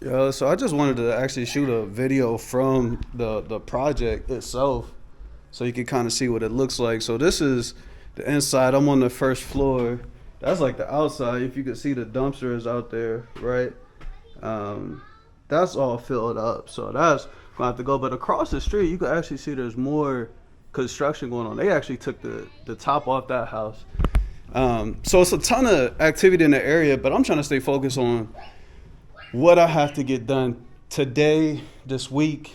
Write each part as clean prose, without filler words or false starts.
So I just wanted to actually shoot a video from the project itself, so you can kind of see what it looks like. So this is the inside. I'm on the first floor. That's like the outside. If you could see the dumpster is out there, right? That's all filled up. So that's gonna have to go. But across the street, you can actually see there's more construction going on. They actually took the top off that house. So it's a ton of activity in the area, but I'm trying to stay focused on what I have to get done today, this week.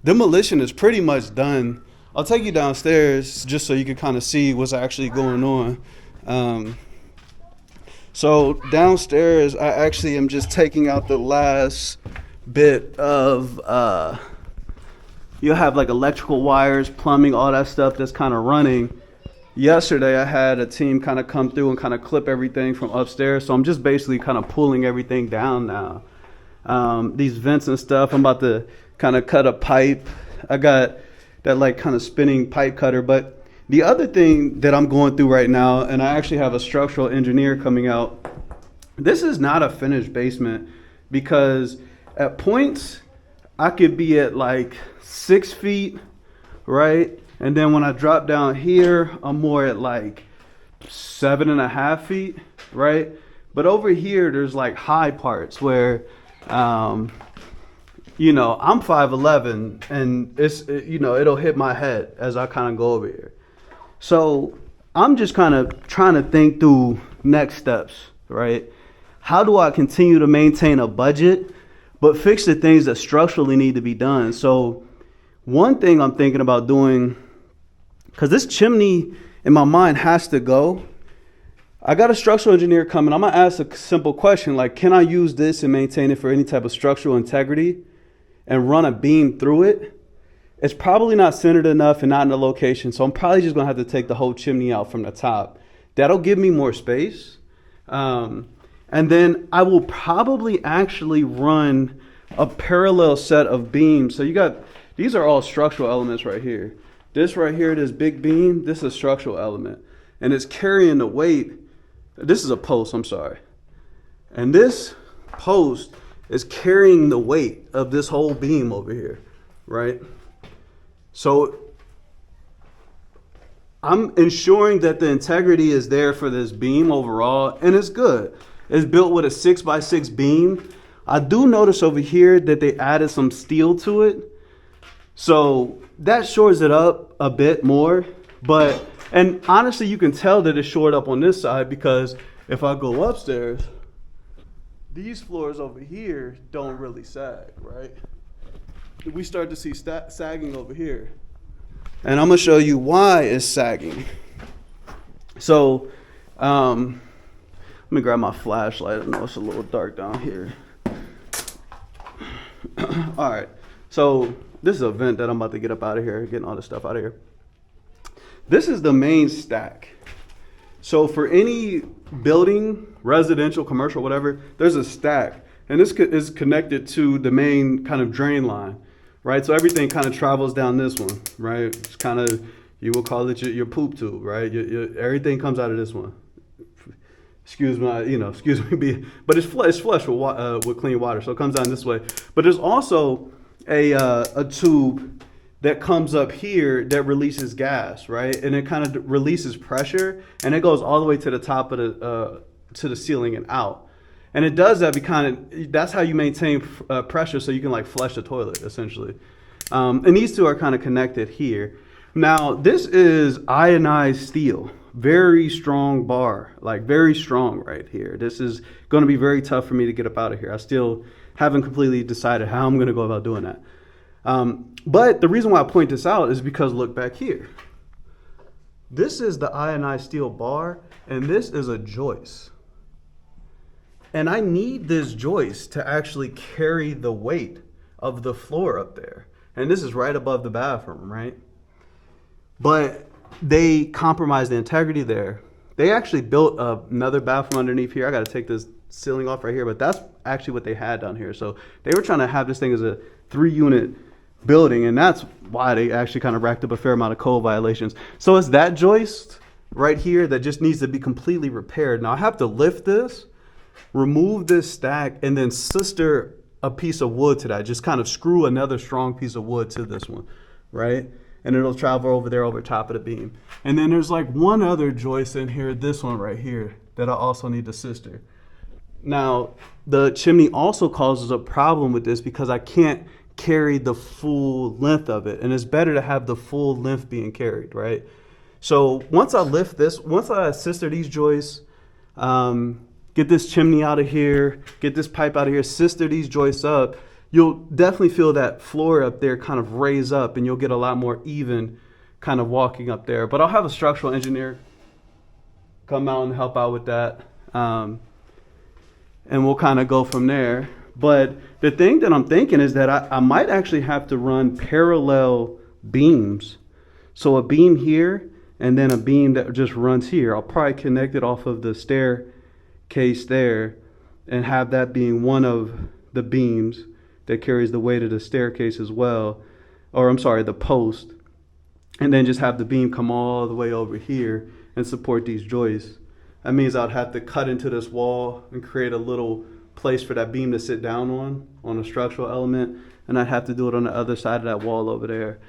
Demolition is pretty much done. I'll take you downstairs just so you can kind of see what's actually going on. So downstairs, I actually am just taking out the last bit of, you'll have like electrical wires, plumbing, all that stuff that's kind of running. Yesterday, I had a team kind of come through and kind of clip everything from upstairs. So I'm just basically kind of pulling everything down now. These vents and stuff, I'm about to kind of cut a pipe. I got that like kind of spinning pipe cutter. But the other thing that I'm going through right now, and I actually have a structural engineer coming out. This is not a finished basement because at points I could be at like 6 feet, right? And then when I drop down here, I'm more at like 7.5 feet, right? But over here, there's like high parts where, you know, I'm 5'11", and it'll hit my head as I kind of go over here. So I'm just kind of trying to think through next steps, right? How do I continue to maintain a budget, but fix the things that structurally need to be done? So one thing I'm thinking about doing, because this chimney in my mind has to go. I got a structural engineer coming. I'm going to ask a simple question like, can I use this and maintain it for any type of structural integrity and run a beam through it? It's probably not centered enough and not in the location. So I'm probably just going to have to take the whole chimney out from the top. That'll give me more space. And then I will probably actually run a parallel set of beams. So these are all structural elements right here. This right here, this big beam, this is a structural element. And it's carrying the weight. This is a post, I'm sorry. And this post is carrying the weight of this whole beam over here, right? So I'm ensuring that the integrity is there for this beam overall, and it's good. It's built with a 6x6 beam. I do notice over here that they added some steel to it. So that shores it up a bit more, and honestly, you can tell that it's shored up on this side because if I go upstairs, these floors over here don't really sag, right? We start to see sagging over here. And I'm gonna show you why it's sagging. So, let me grab my flashlight. I know it's a little dark down here. All right, so this is a vent that I'm about to get up out of here, getting all this stuff out of here. This is the main stack. So for any building, residential, commercial, whatever, there's a stack. And this is connected to the main kind of drain line, right? So everything kind of travels down this one, right? It's kind of, you will call it your poop tube, right? Everything comes out of this one. Excuse me, but it's flush with clean water, so it comes down this way. But there's also a tube that comes up here that releases gas, right? And it kind of releases pressure, and it goes all the way to the top of to the ceiling and out. And it does that that's how you maintain pressure, so you can like flush the toilet essentially. And these two are kind of connected here. Now this is ionized steel. Very strong bar, like very strong right here. This is going to be very tough for me to get up out of here. I still haven't completely decided how I'm going to go about doing that. But the reason why I point this out is because look back here. This is the ionized steel bar, and this is a joist. And I need this joist to actually carry the weight of the floor up there. And this is right above the bathroom, right? But they compromised the integrity there. They actually built another bathroom underneath here. I got to take this ceiling off right here, but that's actually what they had down here. So they were trying to have this thing as a 3-unit building, and that's why they actually kind of racked up a fair amount of code violations. So it's that joist right here that just needs to be completely repaired. Now I have to lift this, remove this stack, and then sister a piece of wood to that. Just kind of screw another strong piece of wood to this one, right? And it'll travel over there over top of the beam. And then there's like one other joist in here, this one right here, that I also need to sister. Now, the chimney also causes a problem with this because I can't carry the full length of it. And it's better to have the full length being carried, right? So once I lift this, once I sister these joists, get this chimney out of here, get this pipe out of here, sister these joists up, you'll definitely feel that floor up there kind of raise up, and you'll get a lot more even kind of walking up there. But I'll have a structural engineer come out and help out with that. And we'll kind of go from there. But the thing that I'm thinking is that I might actually have to run parallel beams. So a beam here and then a beam that just runs here. I'll probably connect it off of the staircase there and have that being one of the beams that carries the weight of the staircase as well. Or I'm sorry, the post. And then just have the beam come all the way over here and support these joists. That means I'd have to cut into this wall and create a little place for that beam to sit down on a structural element, and I'd have to do it on the other side of that wall over there.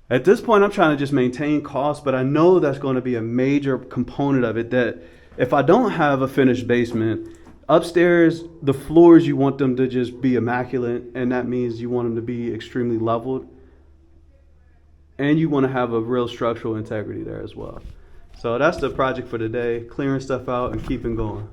At this point, I'm trying to just maintain cost, but I know that's going to be a major component of it, that if I don't have a finished basement, upstairs, the floors, you want them to just be immaculate, and that means you want them to be extremely leveled, and you want to have a real structural integrity there as well. So that's the project for today, clearing stuff out and keeping going.